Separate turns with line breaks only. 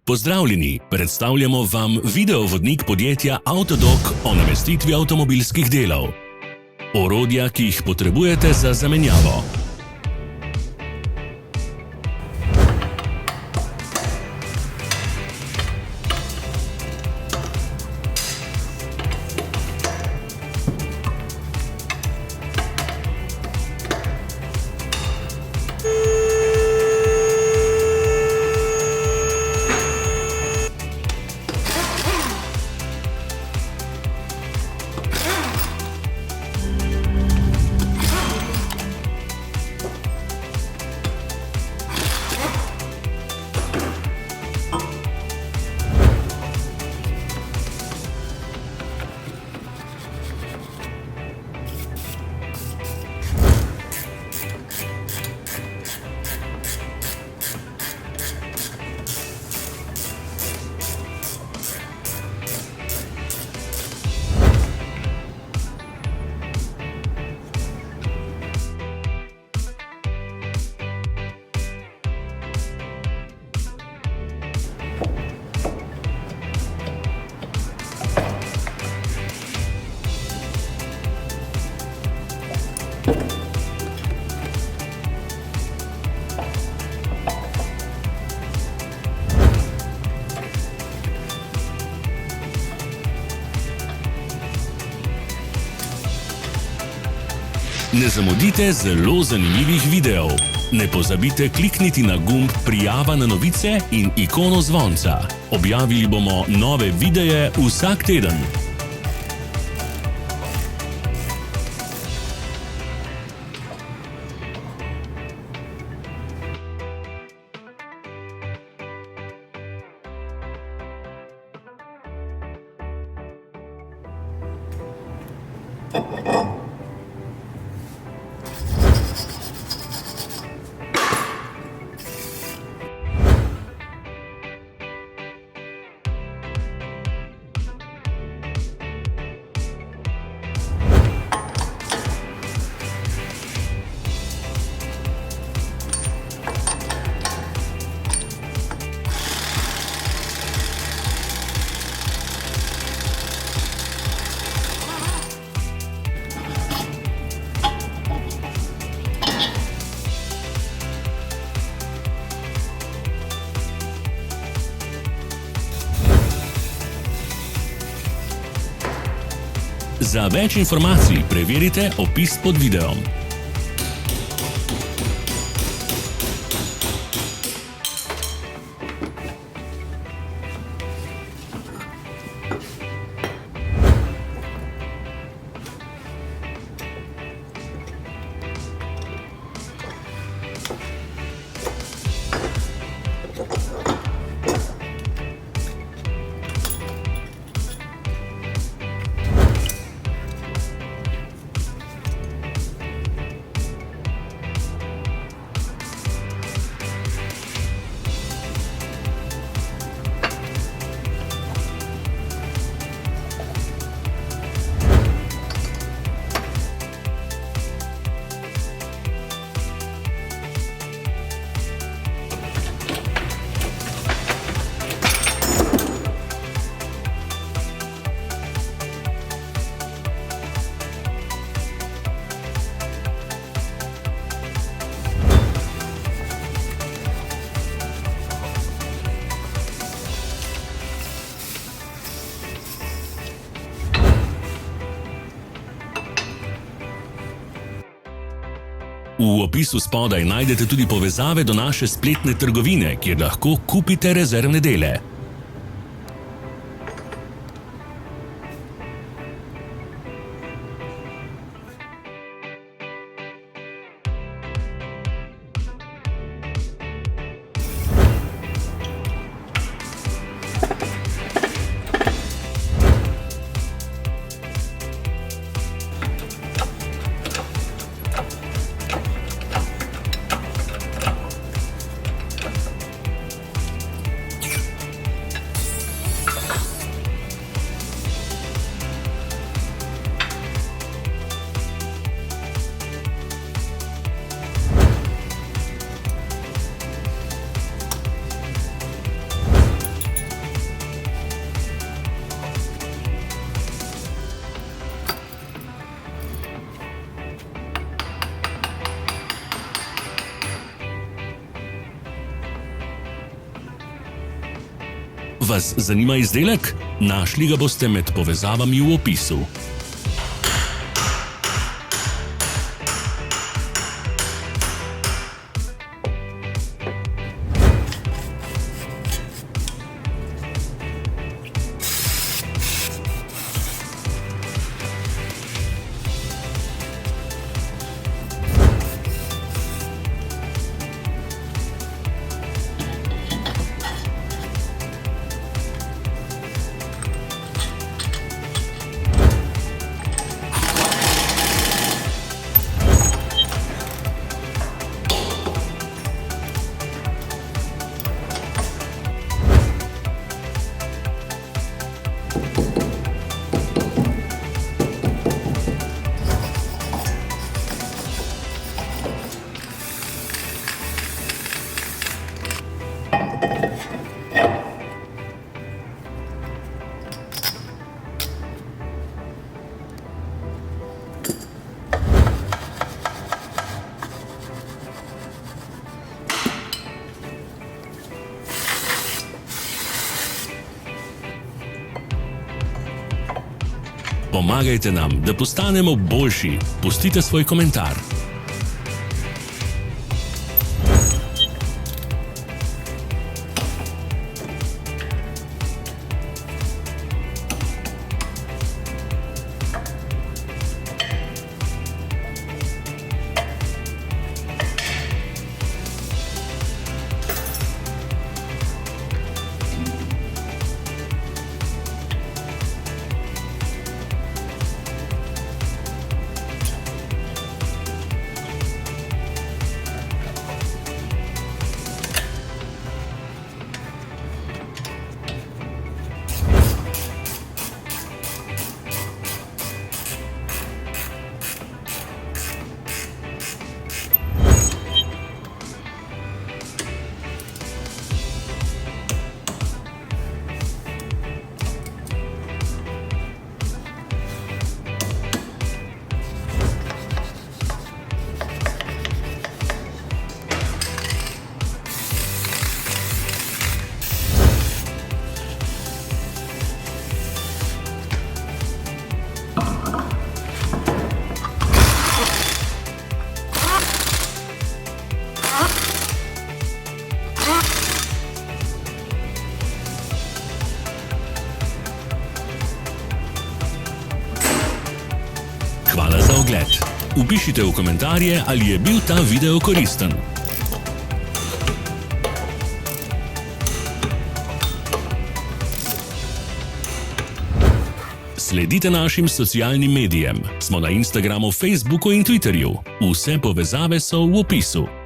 Pozdravljeni, predstavljamo vam videovodnik podjetja Avtodok o namestitvi avtomobilskih delov. Orodja, ki jih potrebujete za zamenjavo. Ne zamudite zelo zanimivih videov. Ne pozabite klikniti na gumb Prijava na novice in ikono zvonca. Objavili bomo nove videe vsak teden. Za več informacij preverite opis pod videom. V opisu spodaj najdete tudi povezave do naše spletne trgovine, kjer lahko kupite rezervne dele. Vas zanima izdelek? Našli ga boste med povezavami v opisu. Pomagajte nam, da postanemo boljši. Pustite svoj komentar. Hvala za ogled. Vpišite v komentarje, ali je bil ta video koristen. Sledite našim socialnim medijem. Smo na Instagramu, Facebooku in Twitterju. Vse povezave so v opisu.